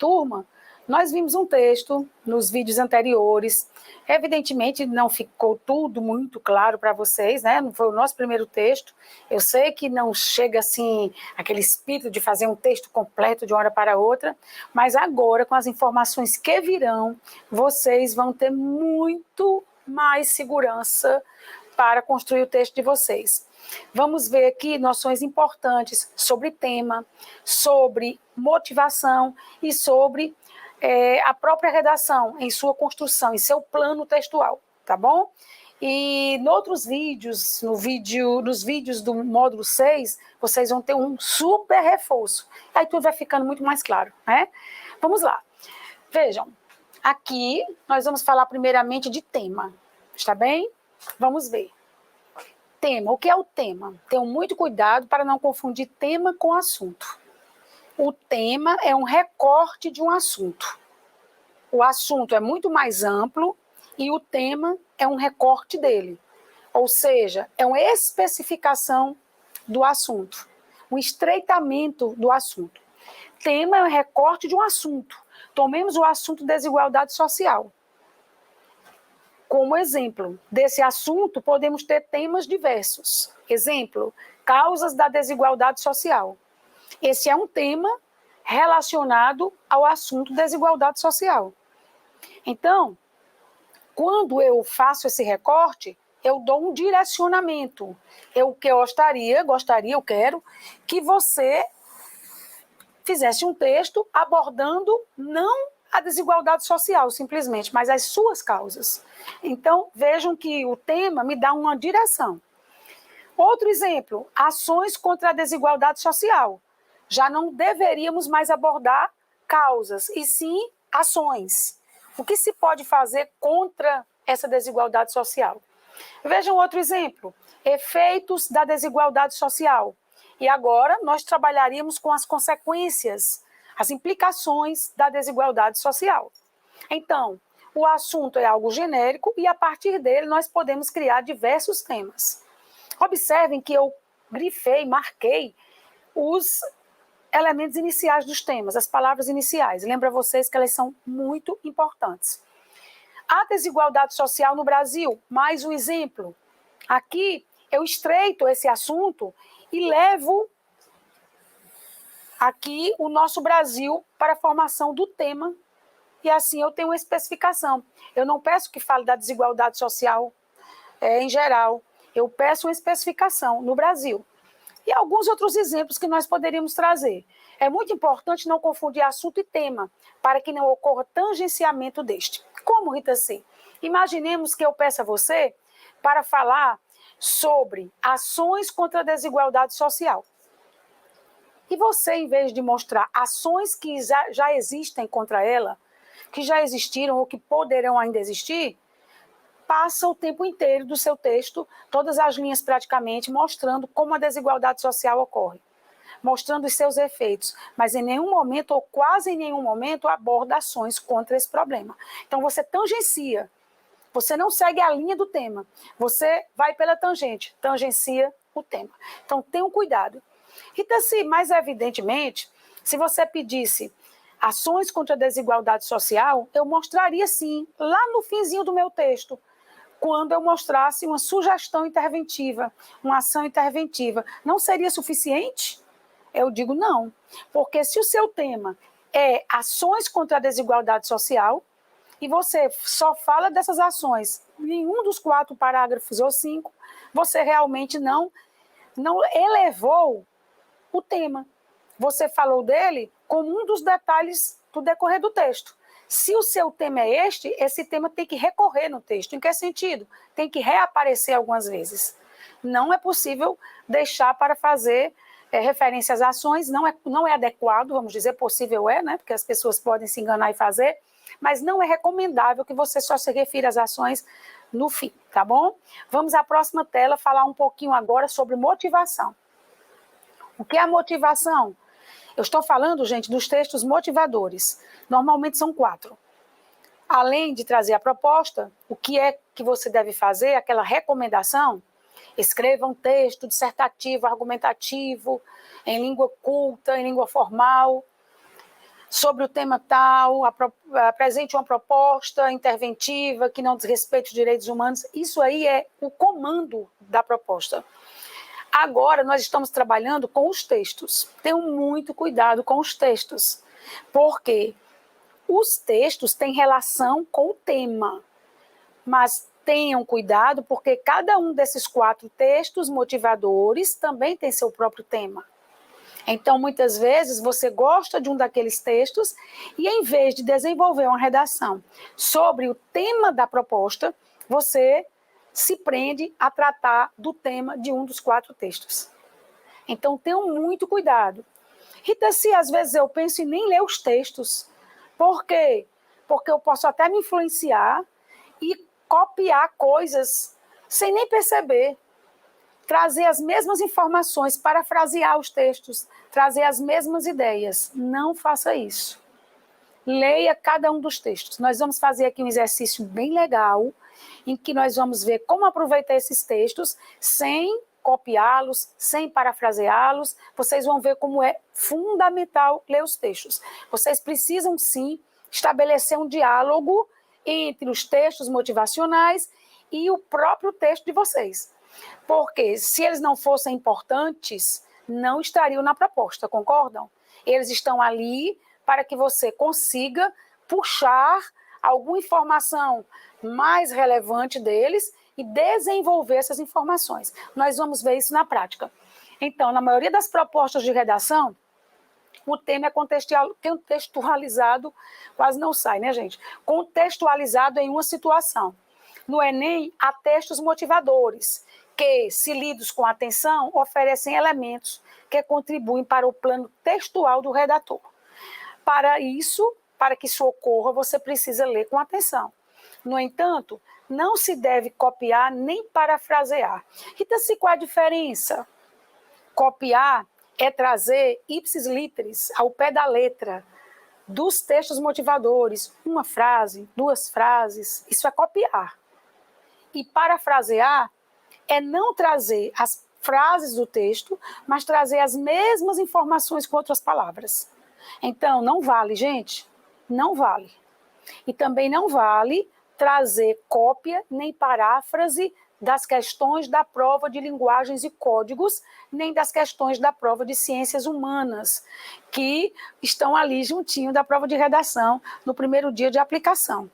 turma, nós vimos um texto nos vídeos anteriores. Evidentemente, não ficou tudo muito claro para vocês, né? Não foi o nosso primeiro texto. Eu sei que não chega assim, aquele espírito de fazer um texto completo de uma hora para outra, mas agora, com as informações que virão, vocês vão ter muito mais segurança para construir o texto de vocês. Vamos ver aqui noções importantes sobre tema, sobre motivação e sobre a própria redação, em sua construção, em seu plano textual, tá bom? E nos outros vídeos, nos vídeos do módulo 6, vocês vão ter um super reforço. Aí tudo vai ficando muito mais claro, né? Vamos lá. Vejam, aqui nós vamos falar primeiramente de tema, está bem? Vamos ver. Tema, o que é o tema? Tenham muito cuidado para não confundir tema com assunto. O tema é um recorte de um assunto. O assunto é muito mais amplo e o tema é um recorte dele. Ou seja, é uma especificação do assunto, um estreitamento do assunto. Tema é um recorte de um assunto. Tomemos o assunto desigualdade social. Como exemplo desse assunto, podemos ter temas diversos. Exemplo, causas da desigualdade social. Esse é um tema relacionado ao assunto desigualdade social. Então, quando eu faço esse recorte, eu dou um direcionamento. Eu quero que você fizesse um texto abordando não a desigualdade social, simplesmente, mas as suas causas. Então, vejam que o tema me dá uma direção. Outro exemplo, ações contra a desigualdade social. Já não deveríamos mais abordar causas, e sim ações. O que se pode fazer contra essa desigualdade social? Vejam outro exemplo, efeitos da desigualdade social. E agora nós trabalharíamos com as consequências, as implicações da desigualdade social. Então, o assunto é algo genérico e a partir dele nós podemos criar diversos temas. Observem que eu grifei, marquei os elementos iniciais dos temas, as palavras iniciais. Lembro a vocês que elas são muito importantes. A desigualdade social no Brasil, mais um exemplo. Aqui eu estreito esse assunto e levo aqui o nosso Brasil para a formação do tema e assim eu tenho uma especificação. Eu não peço que fale da desigualdade social em geral, eu peço uma especificação no Brasil. E alguns outros exemplos que nós poderíamos trazer. É muito importante não confundir assunto e tema, para que não ocorra tangenciamento deste. Como, Rita C? Imaginemos que eu peça a você para falar sobre ações contra a desigualdade social. E você, em vez de mostrar ações que já existem contra ela, que já existiram ou que poderão ainda existir, passa o tempo inteiro do seu texto, todas as linhas praticamente, mostrando como a desigualdade social ocorre, mostrando os seus efeitos, mas em nenhum momento, ou quase em nenhum momento, aborda ações contra esse problema. Então você tangencia, você não segue a linha do tema, você vai pela tangente, tangencia o tema. Então tenham cuidado. Então, assim, mais evidentemente, se você pedisse ações contra a desigualdade social, eu mostraria sim, lá no finzinho do meu texto, quando eu mostrasse uma sugestão interventiva, uma ação interventiva. Não seria suficiente? Eu digo não, porque se o seu tema é ações contra a desigualdade social, e você só fala dessas ações em um dos 4 parágrafos ou 5, você realmente não elevou o tema. Você falou dele como um dos detalhes do decorrer do texto. Se o seu tema é esse tema tem que recorrer no texto. Em que sentido? Tem que reaparecer algumas vezes. Não é possível deixar para fazer referência às ações, não é adequado, vamos dizer, possível né? Porque as pessoas podem se enganar e fazer, mas não é recomendável que você só se refira às ações no fim, tá bom? Vamos à próxima tela falar um pouquinho agora sobre motivação. O que é a motivação? Eu estou falando, gente, dos textos motivadores. Normalmente são 4. Além de trazer a proposta, o que é que você deve fazer, aquela recomendação, escreva um texto dissertativo, argumentativo, em língua culta, em língua formal. sobre o tema tal, apresente uma proposta interventiva que não desrespeite os direitos humanos. Isso aí é o comando da proposta. Agora, nós estamos trabalhando com os textos. Tenham muito cuidado com os textos, porque os textos têm relação com o tema, mas tenham cuidado, porque cada um desses 4 textos motivadores também tem seu próprio tema. Então, muitas vezes, você gosta de um daqueles textos e, em vez de desenvolver uma redação sobre o tema da proposta, você se prende a tratar do tema de um dos 4 textos. Então, tenham muito cuidado. Rita, se às vezes eu penso em nem ler os textos. Por quê? Porque eu posso até me influenciar e copiar coisas sem nem perceber. Trazer as mesmas informações, parafrasear os textos, trazer as mesmas ideias. Não faça isso. Leia cada um dos textos. Nós vamos fazer aqui um exercício bem legal, em que nós vamos ver como aproveitar esses textos sem copiá-los, sem parafraseá-los. Vocês vão ver como é fundamental ler os textos. Vocês precisam, sim, estabelecer um diálogo entre os textos motivacionais e o próprio texto de vocês. Porque se eles não fossem importantes, não estariam na proposta, concordam? Eles estão ali para que você consiga puxar alguma informação mais relevante deles e desenvolver essas informações. Nós vamos ver isso na prática. Então, na maioria das propostas de redação, o tema é contextualizado, quase não sai, né, gente? Contextualizado em uma situação. No Enem, há textos motivadores, que, se lidos com atenção, oferecem elementos que contribuem para o plano textual do redator. Para que isso ocorra, você precisa ler com atenção. No entanto, não se deve copiar nem parafrasear. Rita, qual a diferença? Copiar é trazer ipsis literis, ao pé da letra, dos textos motivadores, uma frase, 2 frases, isso é copiar. E parafrasear é não trazer as frases do texto, mas trazer as mesmas informações com outras palavras. Então, não vale, gente, não vale. E também não vale trazer cópia nem paráfrase das questões da prova de linguagens e códigos, nem das questões da prova de ciências humanas, que estão ali juntinho da prova de redação no primeiro dia de aplicação.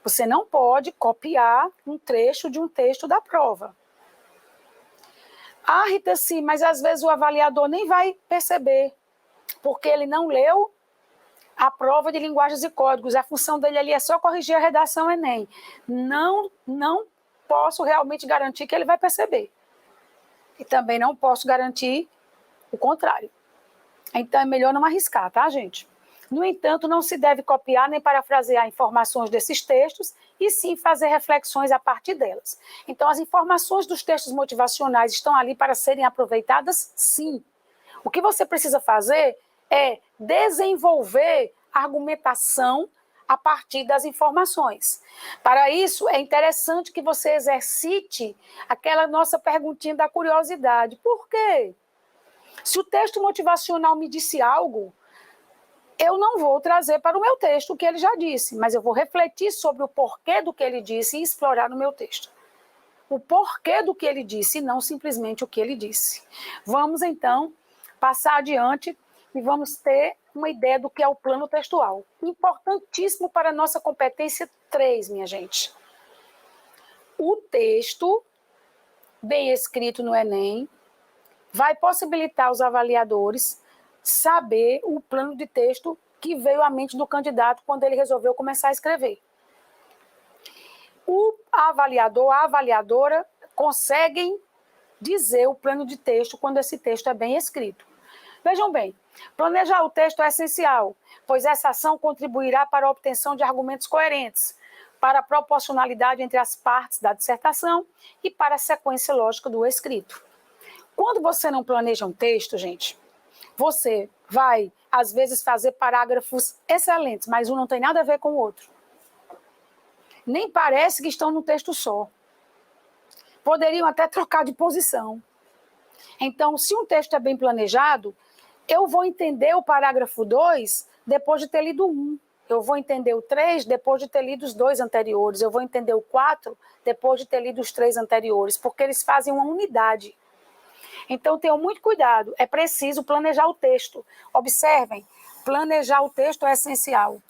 Você não pode copiar um trecho de um texto da prova. Ah, Rita, sim, mas às vezes o avaliador nem vai perceber, porque ele não leu a prova de linguagens e códigos. A função dele ali é só corrigir a redação Enem. Não posso realmente garantir que ele vai perceber. E também não posso garantir o contrário. Então é melhor não arriscar, tá, gente? No entanto, não se deve copiar nem parafrasear informações desses textos, e sim fazer reflexões a partir delas. Então, as informações dos textos motivacionais estão ali para serem aproveitadas, sim. O que você precisa fazer é desenvolver argumentação a partir das informações. Para isso, é interessante que você exercite aquela nossa perguntinha da curiosidade. Por quê? Se o texto motivacional me disse algo, eu não vou trazer para o meu texto o que ele já disse, mas eu vou refletir sobre o porquê do que ele disse e explorar no meu texto. O porquê do que ele disse e não simplesmente o que ele disse. Vamos, então, passar adiante e vamos ter uma ideia do que é o plano textual. Importantíssimo para a nossa competência 3, minha gente. O texto, bem escrito no Enem, vai possibilitar aos avaliadores saber o plano de texto que veio à mente do candidato quando ele resolveu começar a escrever. O avaliador, a avaliadora, conseguem dizer o plano de texto quando esse texto é bem escrito. Vejam bem, planejar o texto é essencial, pois essa ação contribuirá para a obtenção de argumentos coerentes, para a proporcionalidade entre as partes da dissertação e para a sequência lógica do escrito. Quando você não planeja um texto, gente, você vai, às vezes, fazer parágrafos excelentes, mas um não tem nada a ver com o outro. Nem parece que estão num texto só. Poderiam até trocar de posição. Então, se um texto é bem planejado, eu vou entender o parágrafo 2 depois de ter lido um. Eu vou entender o 3 depois de ter lido os 2 anteriores. Eu vou entender o 4 depois de ter lido os 3 anteriores, porque eles fazem uma unidade. Então, tenham muito cuidado. É preciso planejar o texto. Observem, planejar o texto é essencial,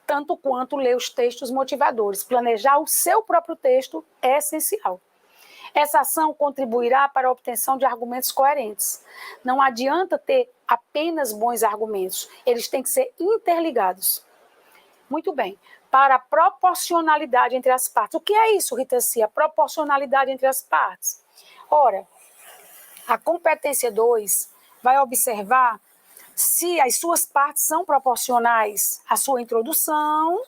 tanto quanto ler os textos motivadores. Planejar o seu próprio texto é essencial. Essa ação contribuirá para a obtenção de argumentos coerentes. Não adianta ter apenas bons argumentos, eles têm que ser interligados. Muito bem. Para a proporcionalidade entre as partes. O que é isso, Rita Cia? Proporcionalidade entre as partes. Ora, a competência 2 vai observar se as suas partes são proporcionais à sua introdução,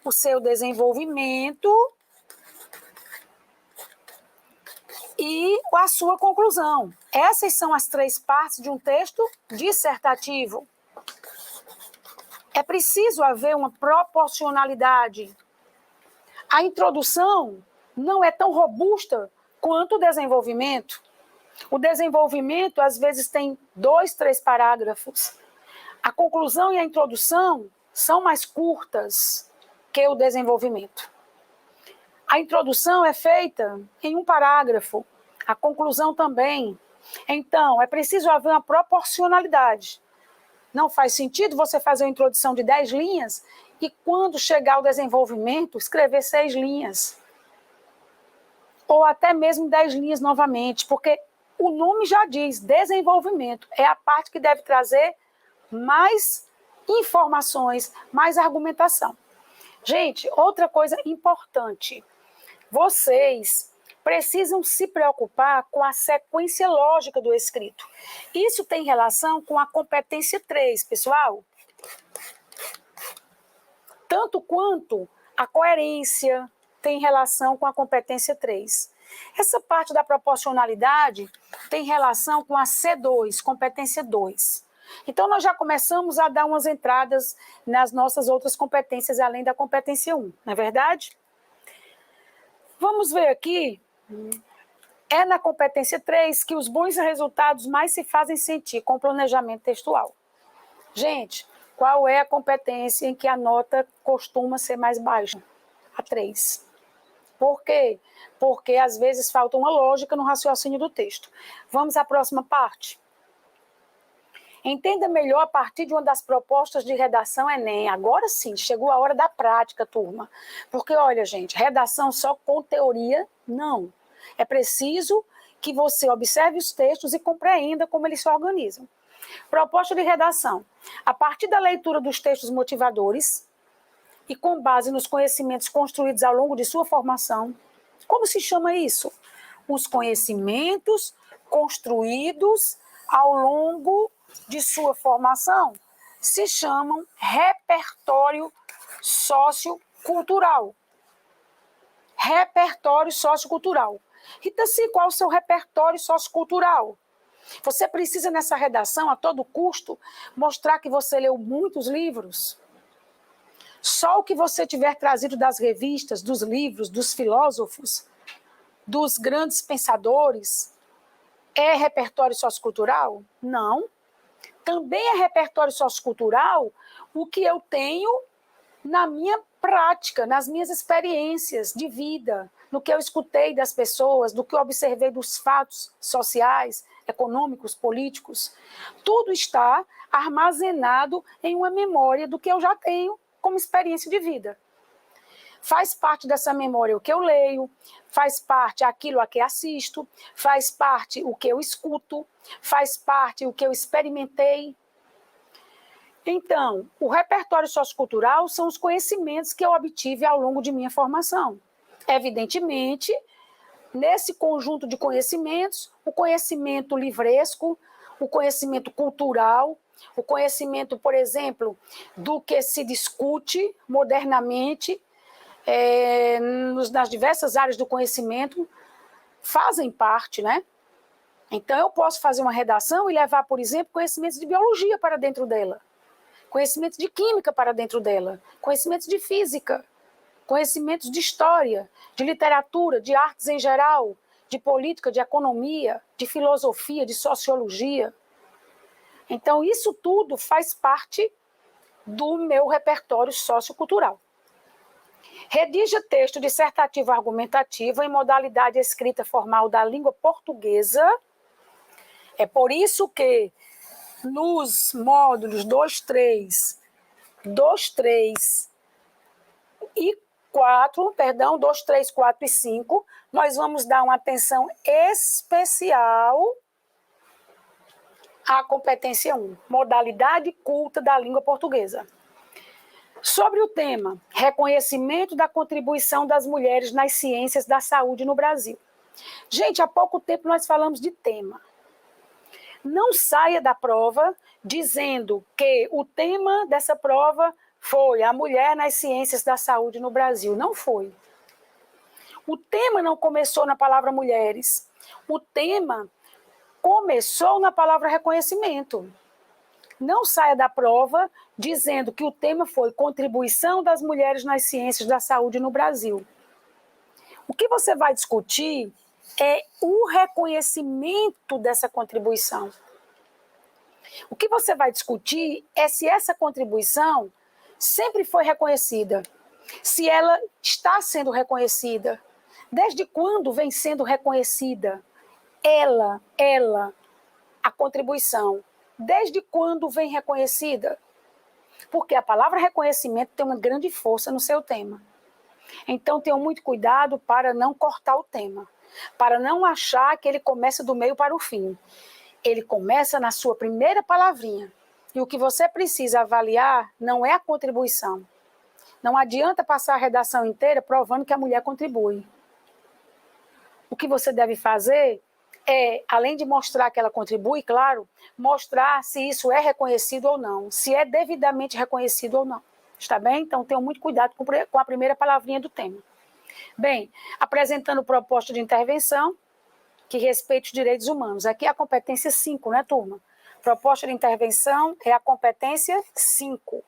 o seu desenvolvimento e a sua conclusão. Essas são as 3 partes de um texto dissertativo. É preciso haver uma proporcionalidade. A introdução não é tão robusta quanto o desenvolvimento. O desenvolvimento, às vezes, tem 2, 3 parágrafos. A conclusão e a introdução são mais curtas que o desenvolvimento. A introdução é feita em um parágrafo, a conclusão também. Então, é preciso haver uma proporcionalidade. Não faz sentido você fazer uma introdução de 10 linhas e, quando chegar ao desenvolvimento, escrever 6 linhas. Ou até mesmo 10 linhas novamente, porque o nome já diz, desenvolvimento. É a parte que deve trazer mais informações, mais argumentação. Gente, outra coisa importante. Vocês precisam se preocupar com a sequência lógica do escrito. Isso tem relação com a competência 3, pessoal. Tanto quanto a coerência tem relação com a competência 3. Essa parte da proporcionalidade tem relação com a C2, competência 2. Então, nós já começamos a dar umas entradas nas nossas outras competências, além da competência 1, não é verdade? Vamos ver aqui, é na competência 3 que os bons resultados mais se fazem sentir com o planejamento textual. Gente, qual é a competência em que a nota costuma ser mais baixa? A 3. Por quê? Porque às vezes falta uma lógica no raciocínio do texto. Vamos à próxima parte. Entenda melhor a partir de uma das propostas de redação Enem. Agora sim, chegou a hora da prática, turma. Porque, olha, gente, redação só com teoria, não. É preciso que você observe os textos e compreenda como eles se organizam. Proposta de redação. A partir da leitura dos textos motivadores e com base nos conhecimentos construídos ao longo de sua formação. Como se chama isso? Os conhecimentos construídos ao longo de sua formação se chamam repertório sociocultural. Repertório sociocultural. Rita Cia, qual é o seu repertório sociocultural? Você precisa, nessa redação, a todo custo, mostrar que você leu muitos livros? Só o que você tiver trazido das revistas, dos livros, dos filósofos, dos grandes pensadores, é repertório sociocultural? Não. Também é repertório sociocultural o que eu tenho na minha prática, nas minhas experiências de vida, no que eu escutei das pessoas, do que eu observei dos fatos sociais, econômicos, políticos. Tudo está armazenado em uma memória do que eu já tenho como experiência de vida. Faz parte dessa memória o que eu leio, faz parte aquilo a que assisto, faz parte o que eu escuto, faz parte o que eu experimentei. Então, o repertório sociocultural são os conhecimentos que eu obtive ao longo de minha formação. Evidentemente, nesse conjunto de conhecimentos, o conhecimento livresco, o conhecimento cultural, o conhecimento, por exemplo, do que se discute modernamente, nas diversas áreas do conhecimento, fazem parte, né? Então, eu posso fazer uma redação e levar, por exemplo, conhecimentos de biologia para dentro dela, conhecimentos de química para dentro dela, conhecimentos de física, conhecimentos de história, de literatura, de artes em geral, de política, de economia, de filosofia, de sociologia. Então, isso tudo faz parte do meu repertório sociocultural. Redija texto dissertativo argumentativo em modalidade escrita formal da língua portuguesa. É por isso que nos módulos 2, 3 e 4, 5, nós vamos dar uma atenção especial à competência 1, modalidade culta da língua portuguesa. Sobre o tema, reconhecimento da contribuição das mulheres nas ciências da saúde no Brasil. Gente, há pouco tempo nós falamos de tema. Não saia da prova dizendo que o tema dessa prova foi a mulher nas ciências da saúde no Brasil. Não foi. O tema não começou na palavra mulheres. O tema começou na palavra reconhecimento. Não saia da prova dizendo que o tema foi contribuição das mulheres nas ciências da saúde no Brasil. O que você vai discutir é o reconhecimento dessa contribuição. O que você vai discutir é se essa contribuição sempre foi reconhecida, se ela está sendo reconhecida, desde quando vem sendo reconhecida a contribuição, desde quando vem reconhecida? Porque a palavra reconhecimento tem uma grande força no seu tema. Então, tenham muito cuidado para não cortar o tema, para não achar que ele começa do meio para o fim. Ele começa na sua primeira palavrinha. E o que você precisa avaliar não é a contribuição. Não adianta passar a redação inteira provando que a mulher contribui. O que você deve fazer é, além de mostrar que ela contribui, claro, mostrar se isso é reconhecido ou não, se é devidamente reconhecido ou não. Está bem? Então, tenham muito cuidado com a primeira palavrinha do tema. Bem, apresentando proposta de intervenção que respeite os direitos humanos. Aqui é a competência 5, né, turma? Proposta de intervenção é a competência 5.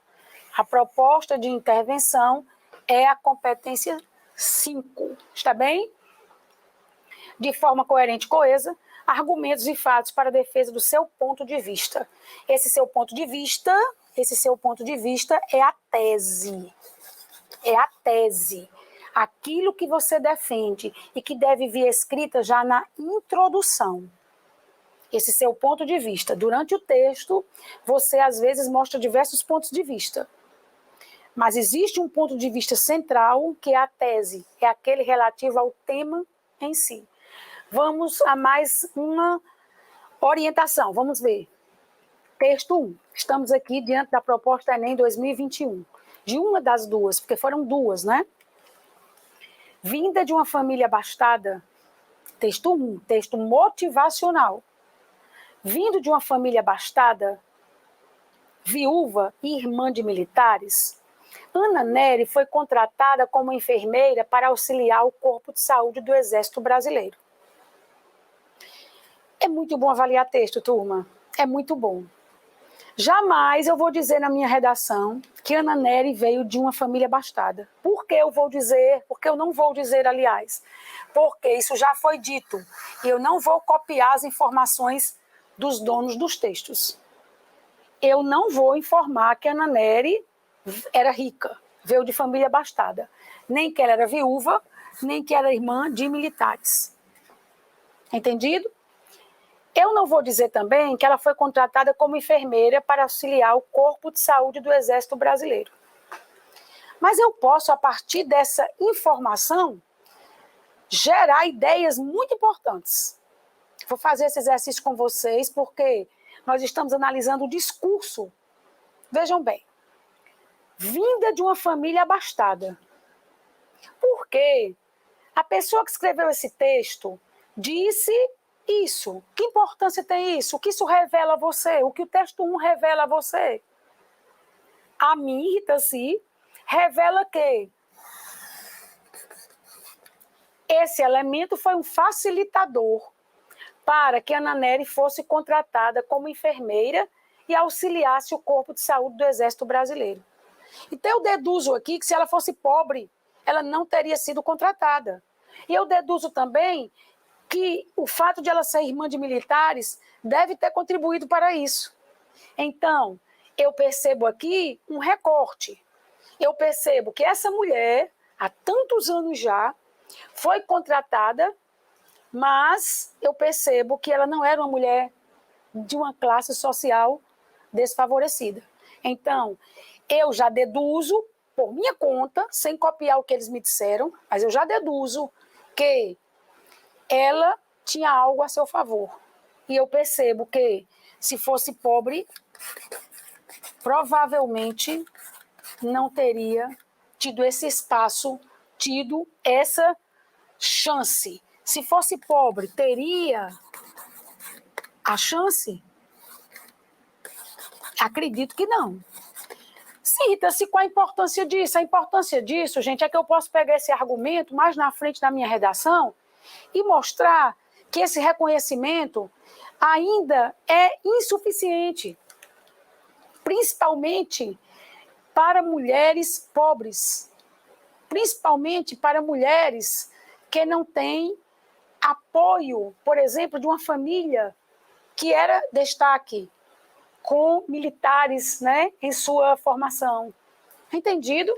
A proposta de intervenção é a competência 5. Está bem? De forma coerente e coesa, argumentos e fatos para a defesa do seu ponto de vista. Esse seu ponto de vista é a tese. É a tese. Aquilo que você defende e que deve vir escrita já na introdução. Esse seu ponto de vista. Durante o texto, você às vezes mostra diversos pontos de vista. Mas existe um ponto de vista central, que é a tese. É aquele relativo ao tema em si. Vamos a mais uma orientação. Vamos ver. Texto 1. Estamos aqui diante da proposta Enem 2021. De uma das duas, porque foram duas, né? Vinda de uma família abastada. Texto 1. Texto motivacional. Vindo de uma família abastada, viúva e irmã de militares, Ana Nery foi contratada como enfermeira para auxiliar o Corpo de Saúde do Exército Brasileiro. É muito bom avaliar texto, turma. É muito bom. Jamais eu vou dizer na minha redação que Ana Nery veio de uma família abastada. Por que eu vou dizer? Porque eu não vou dizer, aliás. Porque isso já foi dito. E eu não vou copiar as informações dos donos dos textos. Eu não vou informar que Ana Nery era rica, veio de família abastada. Nem que ela era viúva, nem que era irmã de militares. Entendido? Eu não vou dizer também que ela foi contratada como enfermeira para auxiliar o Corpo de Saúde do Exército Brasileiro. Mas eu posso, a partir dessa informação, gerar ideias muito importantes. Vou fazer esse exercício com vocês porque nós estamos analisando o discurso. Vejam bem. Vinda de uma família abastada. Por quê? A pessoa que escreveu esse texto disse isso. Que importância tem isso? O que isso revela a você? O que o texto 1 revela a você? A mim, Rita-se, revela que esse elemento foi um facilitador para que Ana Nery fosse contratada como enfermeira e auxiliasse o Corpo de Saúde do Exército Brasileiro. Então eu deduzo aqui que se ela fosse pobre, ela não teria sido contratada. E eu deduzo também que o fato de ela ser irmã de militares deve ter contribuído para isso. Então, eu percebo aqui um recorte. Eu percebo que essa mulher, há tantos anos já, foi contratada, mas eu percebo que ela não era uma mulher de uma classe social desfavorecida. Então, eu já deduzo, por minha conta, sem copiar o que eles me disseram, mas eu já deduzo que ela tinha algo a seu favor. E eu percebo que, se fosse pobre, provavelmente não teria tido esse espaço, tido essa chance. Se fosse pobre, teria a chance? Acredito que não. Cita-se qual a importância disso. A importância disso, gente, é que eu posso pegar esse argumento mais na frente da minha redação e mostrar que esse reconhecimento ainda é insuficiente, principalmente para mulheres pobres, principalmente para mulheres que não têm apoio, por exemplo, de uma família que era destaque, com militares, né, em sua formação. Entendido?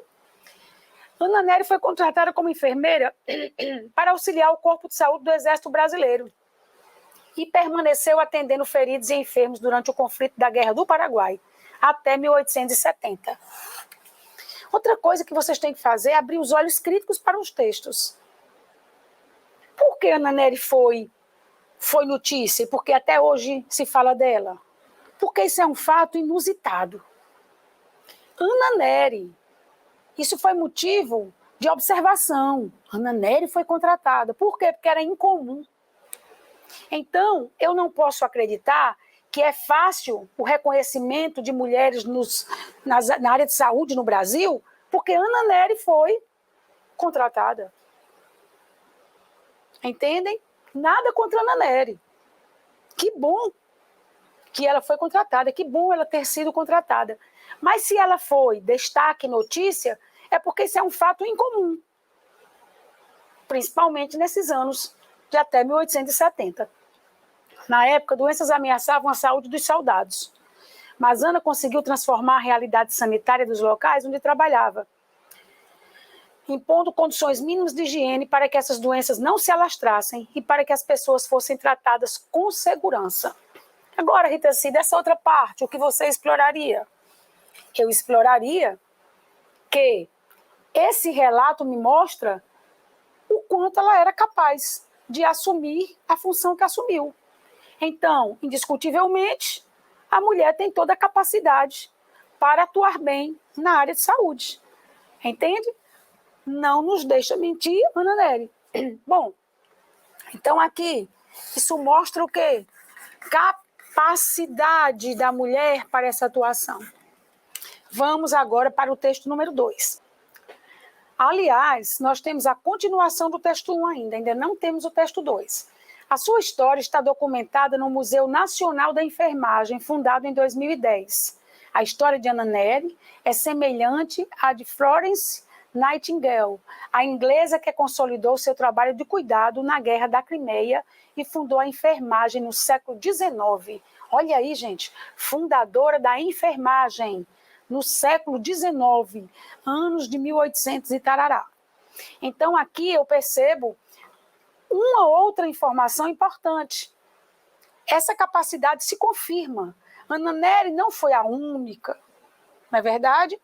Ana Nery foi contratada como enfermeira para auxiliar o Corpo de Saúde do Exército Brasileiro e permaneceu atendendo feridos e enfermos durante o conflito da Guerra do Paraguai, até 1870. Outra coisa que vocês têm que fazer é abrir os olhos críticos para os textos. Por que Ana Nery foi notícia e por que até hoje se fala dela? Porque isso é um fato inusitado. Ana Nery, isso foi motivo de observação. Ana Nery foi contratada. Por quê? Porque era incomum. Então, eu não posso acreditar que é fácil o reconhecimento de mulheres na área de saúde no Brasil, porque Ana Nery foi contratada. Entendem? Nada contra Ana Nery. Que bom que ela foi contratada, que bom ela ter sido contratada. Mas se ela foi destaque, notícia, é porque isso é um fato incomum, principalmente nesses anos de até 1870. Na época, doenças ameaçavam a saúde dos soldados, mas Ana conseguiu transformar a realidade sanitária dos locais onde trabalhava, impondo condições mínimas de higiene para que essas doenças não se alastrassem e para que as pessoas fossem tratadas com segurança. Agora, Rita Cida, essa outra parte, o que você exploraria? Eu exploraria que esse relato me mostra o quanto ela era capaz de assumir a função que assumiu. Então, indiscutivelmente, a mulher tem toda a capacidade para atuar bem na área de saúde. Entende? Não nos deixa mentir, Ana Nery. Bom, então aqui, isso mostra o quê? Capacidade da mulher para essa atuação. Vamos agora para o texto número 2. Aliás, nós temos a continuação do texto 1 ainda não temos o texto 2. A sua história está documentada no Museu Nacional da Enfermagem, fundado em 2010. A história de Ana Nery é semelhante à de Florence Nightingale, a inglesa que consolidou seu trabalho de cuidado na Guerra da Crimeia e fundou a enfermagem no século XIX. Olha aí, gente, fundadora da enfermagem no século XIX, anos de 1800 e tarará. Então, aqui eu percebo uma outra informação importante. Essa capacidade se confirma. Ana Nery não foi a única, não é verdade?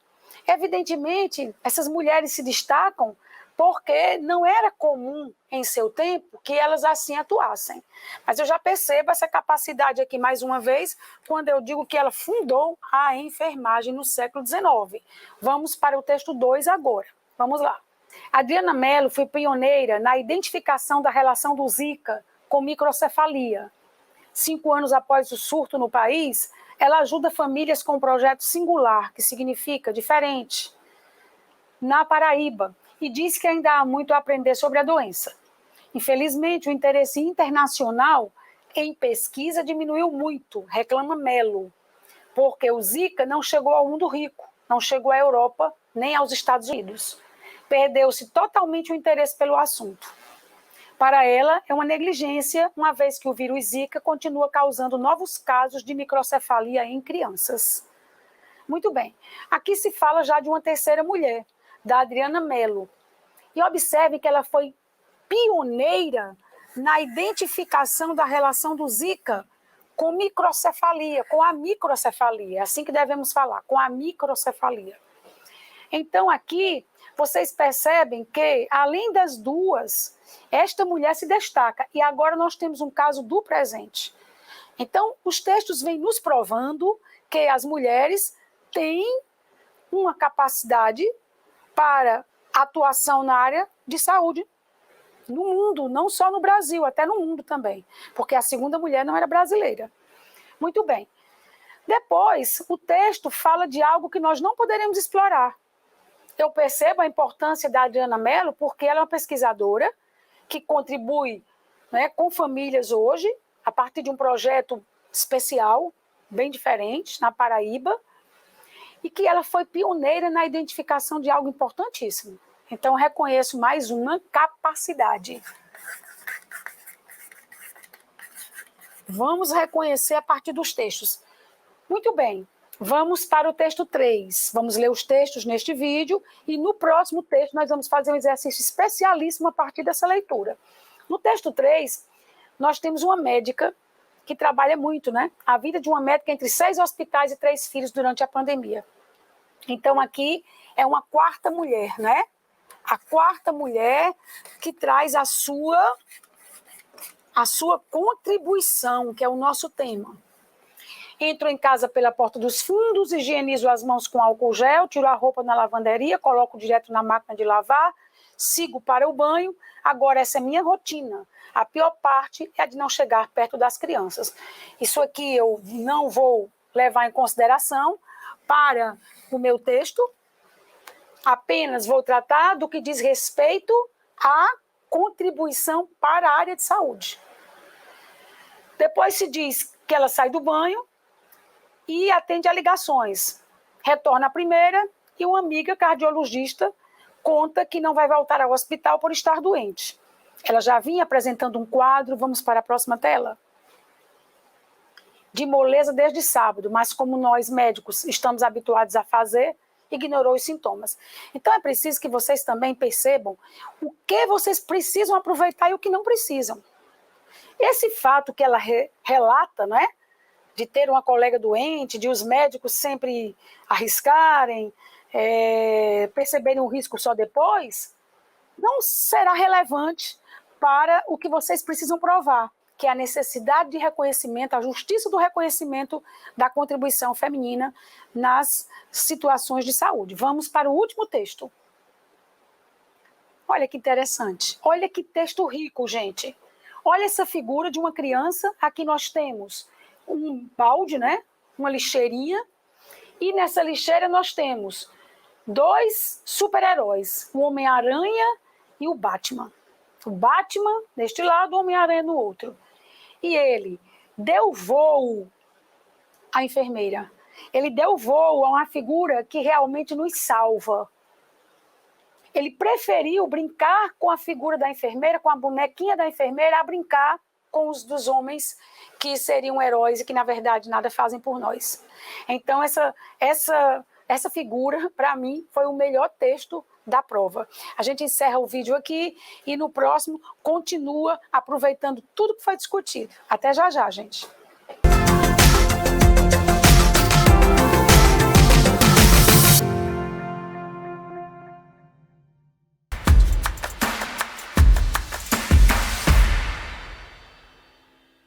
Evidentemente, essas mulheres se destacam porque não era comum em seu tempo que elas assim atuassem. Mas eu já percebo essa capacidade aqui mais uma vez, quando eu digo que ela fundou a enfermagem no século XIX. Vamos para o texto 2 agora. Vamos lá. Adriana Mello foi pioneira na identificação da relação do Zika com microcefalia. 5 anos após o surto no país, ela ajuda famílias com um projeto singular, que significa diferente, na Paraíba, e diz que ainda há muito a aprender sobre a doença. Infelizmente, o interesse internacional em pesquisa diminuiu muito, reclama Mello, porque o Zika não chegou ao mundo rico, não chegou à Europa, nem aos Estados Unidos. Perdeu-se totalmente o interesse pelo assunto. Para ela, é uma negligência, uma vez que o vírus Zika continua causando novos casos de microcefalia em crianças. Muito bem. Aqui se fala já de uma terceira mulher, da Adriana Mello. E observe que ela foi pioneira na identificação da relação do Zika com microcefalia, com a microcefalia, é assim que devemos falar, com a microcefalia. Então aqui vocês percebem que, além das duas, esta mulher se destaca. E agora nós temos um caso do presente. Então, os textos vêm nos provando que as mulheres têm uma capacidade para atuação na área de saúde no mundo, não só no Brasil, até no mundo também, porque a segunda mulher não era brasileira. Muito bem. Depois, o texto fala de algo que nós não poderemos explorar. Eu percebo a importância da Adriana Mello porque ela é uma pesquisadora que contribui, né, com famílias hoje, a partir de um projeto especial, bem diferente, na Paraíba, e que ela foi pioneira na identificação de algo importantíssimo. Então, reconheço mais uma capacidade. Vamos reconhecer a partir dos textos. Muito bem, vamos para o texto 3. Vamos ler os textos neste vídeo e no próximo texto nós vamos fazer um exercício especialíssimo a partir dessa leitura. No texto 3, nós temos uma médica que trabalha muito, né? A vida de uma médica entre 6 hospitais e 3 filhos durante a pandemia. Então, aqui é uma quarta mulher, né? A quarta mulher que traz a sua contribuição, que é o nosso tema. Entro em casa pela porta dos fundos, higienizo as mãos com álcool gel, tiro a roupa na lavanderia, coloco direto na máquina de lavar, sigo para o banho. Agora, essa é minha rotina. A pior parte é a de não chegar perto das crianças. Isso aqui eu não vou levar em consideração para o meu texto. Apenas vou tratar do que diz respeito à contribuição para a área de saúde. Depois se diz que ela sai do banho e atende a ligações. Retorna a primeira e uma amiga cardiologista conta que não vai voltar ao hospital por estar doente. Ela já vinha apresentando um quadro, vamos para a próxima tela, de moleza desde sábado, mas como nós médicos estamos habituados a fazer, ignorou os sintomas. Então é preciso que vocês também percebam o que vocês precisam aproveitar e o que não precisam. Esse fato que ela relata, né, de ter uma colega doente, de os médicos sempre arriscarem, perceberem o risco só depois, não será relevante para o que vocês precisam provar, que é a necessidade de reconhecimento, a justiça do reconhecimento da contribuição feminina nas situações de saúde. Vamos para o último texto. Olha que interessante. Olha que texto rico, gente. Olha essa figura de uma criança. Aqui nós temos um balde, né? Uma lixeirinha. E nessa lixeira nós temos 2 super-heróis, o Homem-Aranha e o Batman. O Batman deste lado, o Homem-Aranha no outro. E ele deu voo à enfermeira. Ele deu voo a uma figura que realmente nos salva. Ele preferiu brincar com a figura da enfermeira, com a bonequinha da enfermeira, a brincar com os dos homens que seriam heróis e que, na verdade, nada fazem por nós. Então, essa figura, para mim, foi o melhor texto da prova. A gente encerra o vídeo aqui e no próximo continua aproveitando tudo que foi discutido. Até já já, gente.